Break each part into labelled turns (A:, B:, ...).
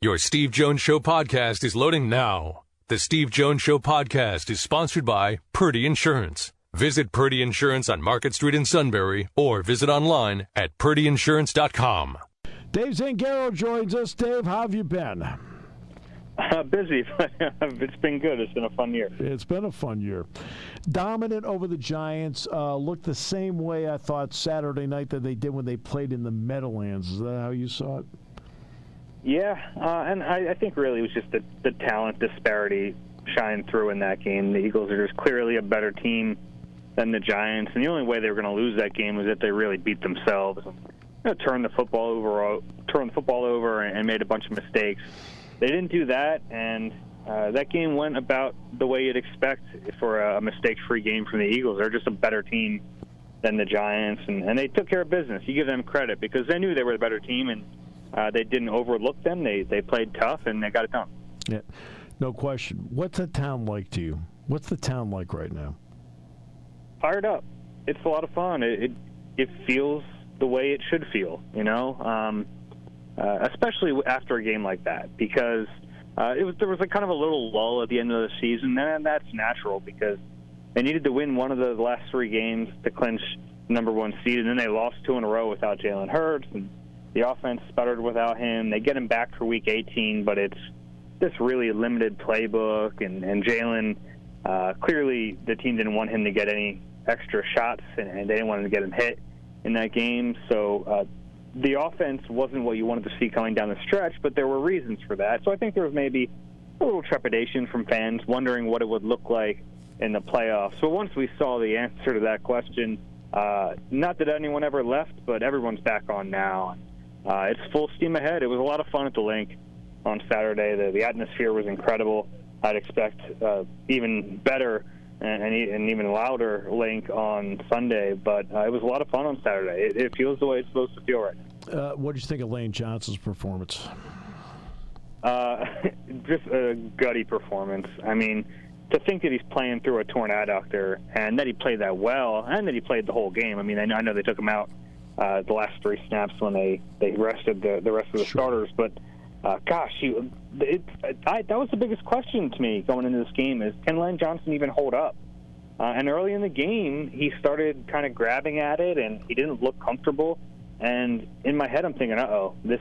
A: Your Steve Jones Show podcast is loading now. The Steve Jones Show podcast is sponsored by Purdy Insurance. Visit Purdy Insurance on Market Street in Sunbury or visit online at purdyinsurance.com.
B: Dave Zangaro joins us. Dave, how have you been?
C: Busy, but it's been good. It's been a fun year.
B: It's been a fun year. Dominant over the Giants. Looked the same way, I thought, Saturday night that they did when they played in the Meadowlands. Is that how you saw it?
C: Yeah, and I think really it was just the talent disparity shined through in that game. The Eagles are just clearly a better team than the Giants, and the only way they were going to lose that game was if they really beat themselves, turned the football over, and made a bunch of mistakes. They didn't do that, and that game went about the way you'd expect for a mistake-free game from the Eagles. They're just a better team than the Giants, and they took care of business. You give them credit because they knew they were the better team, and they didn't overlook them. They played tough, and they got it done.
B: Yeah, no question. What's the town like to you? What's the town like right now?
C: Fired up. It's a lot of fun. It feels the way it should feel, especially after a game like that, because there was kind of a little lull at the end of the season, and that's natural because they needed to win one of the last three games to clinch number one seed, and then they lost two in a row without Jalen Hurts, and the offense sputtered without him. They get him back for Week 18, but it's this really limited playbook, and Jalen, clearly the team didn't want him to get any extra shots, and they didn't want him to get him hit in that game. So the offense wasn't what you wanted to see coming down the stretch, but there were reasons for that. So I think there was maybe a little trepidation from fans wondering what it would look like in the playoffs. So once we saw the answer to that question, not that anyone ever left, but everyone's back on now. It's full steam ahead. It was a lot of fun at the Link on Saturday. The atmosphere was incredible. I'd expect even better and even louder Link on Sunday, but it was a lot of fun on Saturday. It feels the way it's supposed to feel right now.
B: What did you think of Lane Johnson's performance?
C: Just a gutty performance. I mean, to think that he's playing through a torn adductor and that he played that well and that he played the whole game. I mean, I know they took him out the last three snaps when they rested the rest of the starters, but gosh, that was the biggest question to me going into this game is, can Lane Johnson even hold up? And early in the game, he started kind of grabbing at it, and he didn't look comfortable. And in my head, I'm thinking, this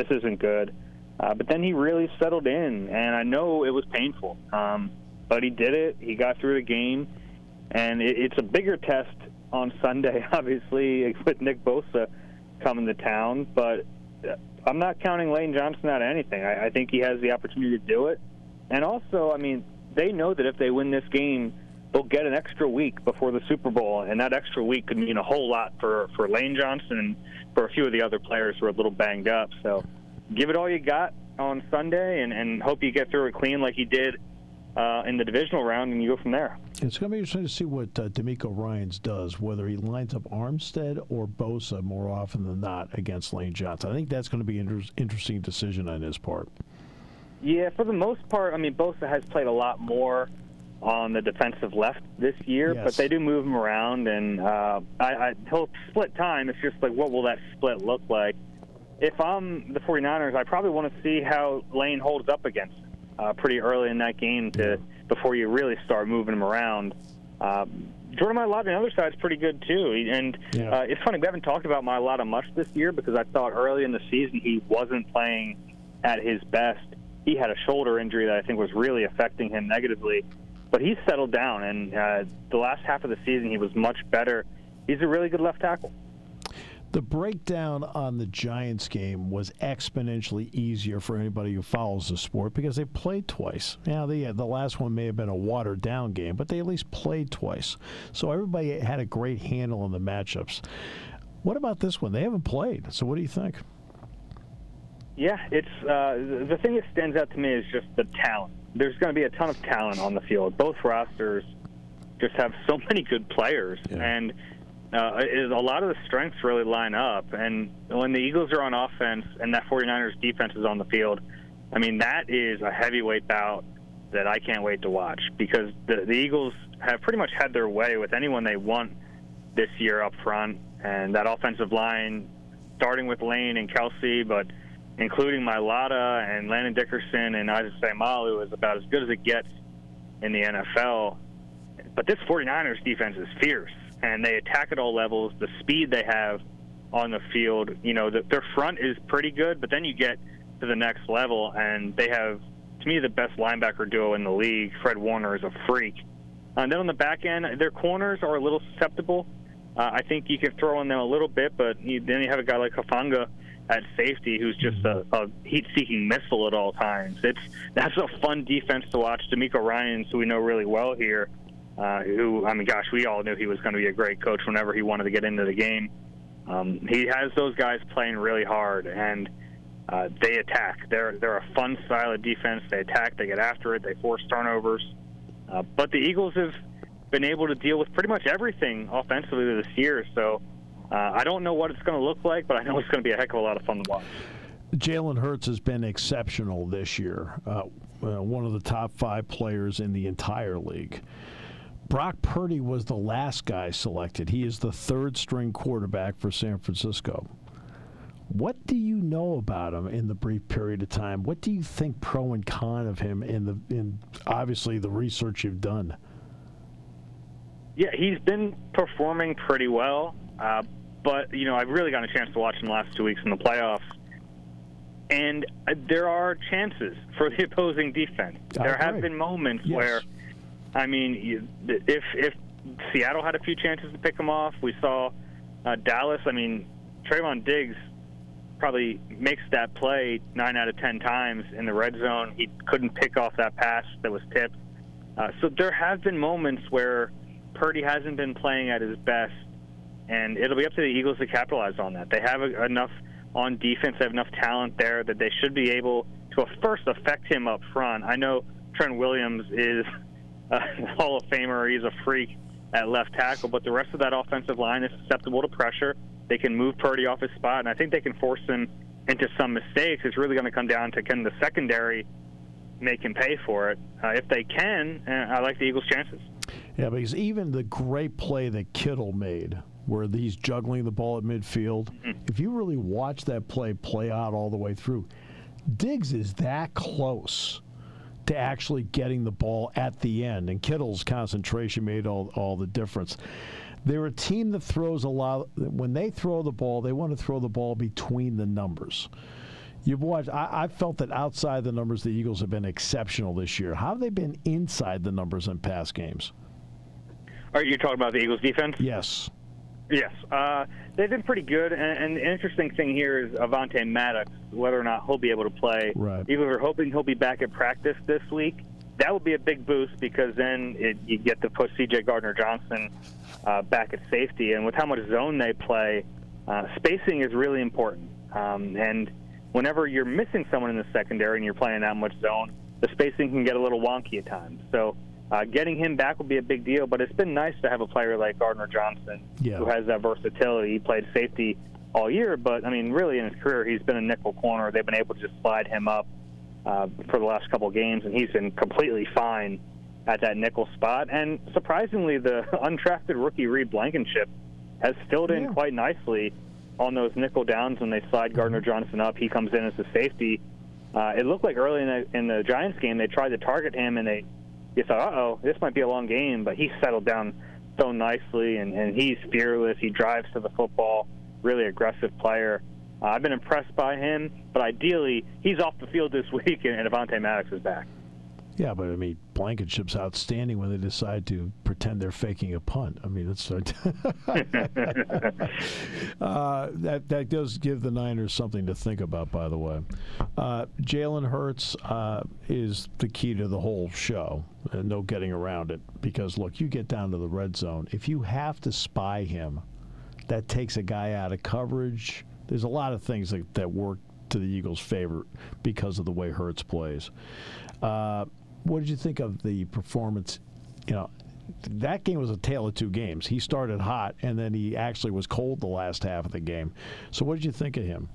C: isn't good. But then he really settled in, and I know it was painful. But he did it. He got through the game, and it's a bigger test on Sunday, obviously, with Nick Bosa coming to town. But I'm not counting Lane Johnson out of anything. I think he has the opportunity to do it. And also, I mean, they know that if they win this game, they'll get an extra week before the Super Bowl, and that extra week could mean a whole lot for Lane Johnson and for a few of the other players who are a little banged up. So give it all you got on Sunday and hope you get through it clean like you did in the divisional round, and you go from there.
B: It's going to be interesting to see what D'Amico Ryans does, whether he lines up Armstead or Bosa more often than not against Lane Johnson. I think that's going to be an interesting decision on his part.
C: Yeah, for the most part, I mean, Bosa has played a lot more on the defensive left this year,
B: yes,
C: but they do move him around, and he'll split time. It's just like, what will that split look like? If I'm the 49ers, I probably want to see how Lane holds up against him pretty early in that game before you really start moving him around. Jordan Mailata on the other side is pretty good, too. And it's funny, we haven't talked about Mailata much this year because I thought early in the season he wasn't playing at his best. He had a shoulder injury that I think was really affecting him negatively. But he's settled down, and the last half of the season he was much better. He's a really good left tackle.
B: The breakdown on the Giants game was exponentially easier for anybody who follows the sport because they played twice. Now, the last one may have been a watered-down game, but they at least played twice. So everybody had a great handle on the matchups. What about this one? They haven't played. So what do you think?
C: Yeah, it's the thing that stands out to me is just the talent. There's going to be a ton of talent on the field. Both rosters just have so many good players, and a lot of the strengths really line up. And when the Eagles are on offense and that 49ers defense is on the field, I mean, that is a heavyweight bout that I can't wait to watch because the Eagles have pretty much had their way with anyone they want this year up front. And that offensive line, starting with Lane and Kelsey, but including Mailata and Landon Dickerson and Isaac Saimalu, is about as good as it gets in the NFL. But this 49ers defense is fierce, and they attack at all levels. The speed they have on the field, their front is pretty good, but then you get to the next level, and they have, to me, the best linebacker duo in the league. Fred Warner is a freak. And then on the back end, their corners are a little susceptible. I think you can throw on them a little bit, but then you have a guy like Hufanga at safety who's just a heat-seeking missile at all times. That's a fun defense to watch. D'Amico Ryans, who we know really well here, we all knew he was going to be a great coach whenever he wanted to get into the game. He has those guys playing really hard, and they attack. They're a fun style of defense. They attack, they get after it, they force turnovers. But the Eagles have been able to deal with pretty much everything offensively this year, so I don't know what it's going to look like, but I know it's going to be a heck of a lot of fun to watch.
B: Jalen Hurts has been exceptional this year, one of the top 5 players in the entire league. Brock Purdy was the last guy selected. He is the 3rd-string quarterback for San Francisco. What do you know about him in the brief period of time? What do you think pro and con of him in obviously the research you've done?
C: Yeah, he's been performing pretty well, but I've really gotten a chance to watch him the last 2 weeks in the playoffs, and there are chances for the opposing defense. There have been moments where, if Seattle had a few chances to pick him off, we saw Dallas. Trayvon Diggs probably makes that play 9 out of 10 times in the red zone. He couldn't pick off that pass that was tipped. So there have been moments where Purdy hasn't been playing at his best, and it'll be up to the Eagles to capitalize on that. They have enough on defense, they have enough talent there that they should be able to first affect him up front. I know Trent Williams is a Hall of Famer. He's a freak at left tackle, but the rest of that offensive line is susceptible to pressure. They can move Purdy off his spot, and I think they can force him into some mistakes. It's really going to come down to, can the secondary make him pay for it? If they can, I like the Eagles' chances.
B: Yeah, because even the great play that Kittle made, where he's juggling the ball at midfield, if you really watch that play out all the way through, Diggs is that close to actually getting the ball at the end, and Kittle's concentration made all the difference. They're a team that throws a lot. When they throw the ball, they want to throw the ball between the numbers. You've watched. I felt that outside the numbers, the Eagles have been exceptional this year. How have they been inside the numbers in past games?
C: Are you talking about the Eagles' defense?
B: Yes.
C: Yes. They've been pretty good, and the interesting thing here is Avonte Maddox, whether or not he'll be able to play.
B: Right.
C: Eagles are hoping he'll be back at practice this week. That would be a big boost because then you get to put C.J. Gardner-Johnson back at safety. And with how much zone they play, spacing is really important. And whenever you're missing someone in the secondary and you're playing that much zone, the spacing can get a little wonky at times. So getting him back will be a big deal, but it's been nice to have a player like Gardner-Johnson who has that versatility. He played safety all year, but, really in his career he's been a nickel corner. They've been able to just slide him up for the last couple of games, and he's been completely fine at that nickel spot. And surprisingly, the undrafted rookie Reed Blankenship has filled in quite nicely on those nickel downs when they slide Gardner-Johnson up. He comes in as a safety. It looked like early in the Giants game they tried to target him, and you thought, uh-oh, this might be a long game, but he settled down so nicely, and he's fearless. He drives to the football, really aggressive player. I've been impressed by him, but ideally he's off the field this week, and Avonte Maddox is back. Yeah,
B: but Blankenship's outstanding when they decide to pretend they're faking a punt. That's that does give the Niners something to think about, by the way. Jalen Hurts is the key to the whole show, and no getting around it. Because look, you get down to the red zone, if you have to spy him, that takes a guy out of coverage. There's a lot of things that work to the Eagles' favor because of the way Hurts plays. What did you think of the performance? That game was a tale of two games. He started hot, and then he actually was cold the last half of the game. So what did you think of him?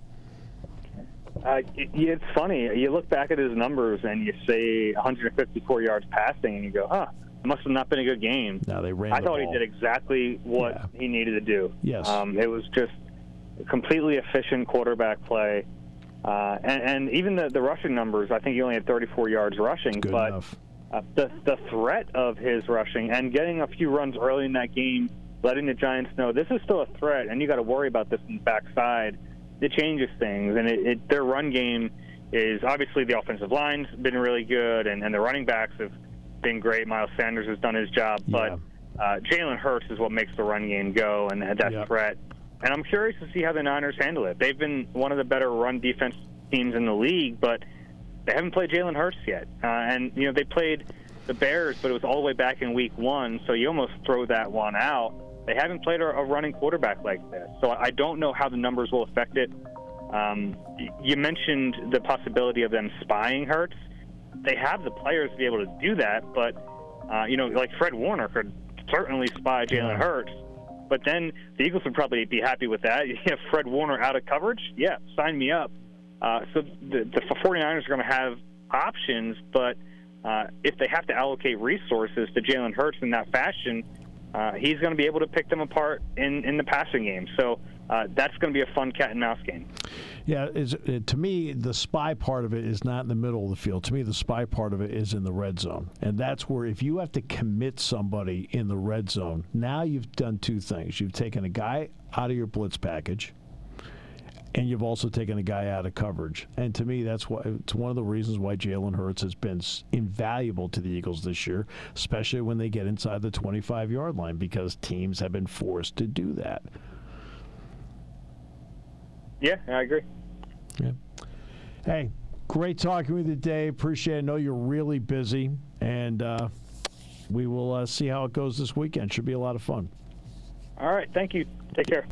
C: It's funny. You look back at his numbers, and you say 154 yards passing, and you go, it must have not been a good game.
B: No, they ran
C: I
B: the
C: thought
B: ball.
C: He did exactly what he needed to do.
B: Yes.
C: It was just completely efficient quarterback play. And even the rushing numbers, I think he only had 34 yards rushing.
B: Good
C: but
B: enough.
C: The threat of his rushing and getting a few runs early in that game, letting the Giants know this is still a threat, and you got to worry about this in the backside, it changes things. And their run game is obviously the offensive line's been really good, and the running backs have been great. Miles Sanders has done his job, but Jalen Hurts is what makes the run game go and that threat. And I'm curious to see how the Niners handle it. They've been one of the better run defense teams in the league, but they haven't played Jalen Hurts yet. And, they played the Bears, but it was all the way back in week 1, so you almost throw that one out. They haven't played a running quarterback like this, so I don't know how the numbers will affect it. You mentioned the possibility of them spying Hurts. They have the players to be able to do that, but, like Fred Warner could certainly spy Jalen Hurts. But then the Eagles would probably be happy with that. You have Fred Warner out of coverage? Yeah, sign me up. So the 49ers are going to have options, but if they have to allocate resources to Jalen Hurts in that fashion, he's going to be able to pick them apart in the passing game. So that's going to be a fun cat-and-mouse game.
B: Yeah, to me, the spy part of it is not in the middle of the field. To me, the spy part of it is in the red zone. And that's where if you have to commit somebody in the red zone, now you've done two things. You've taken a guy out of your blitz package, and you've also taken a guy out of coverage. And to me, it's one of the reasons why Jalen Hurts has been invaluable to the Eagles this year, especially when they get inside the 25-yard line, because teams have been forced to do that.
C: Yeah, I agree.
B: Yeah. Hey, great talking with you today. Appreciate it. I know you're really busy, and we will see how it goes this weekend. Should be a lot of fun.
C: All right. Thank you. Take care.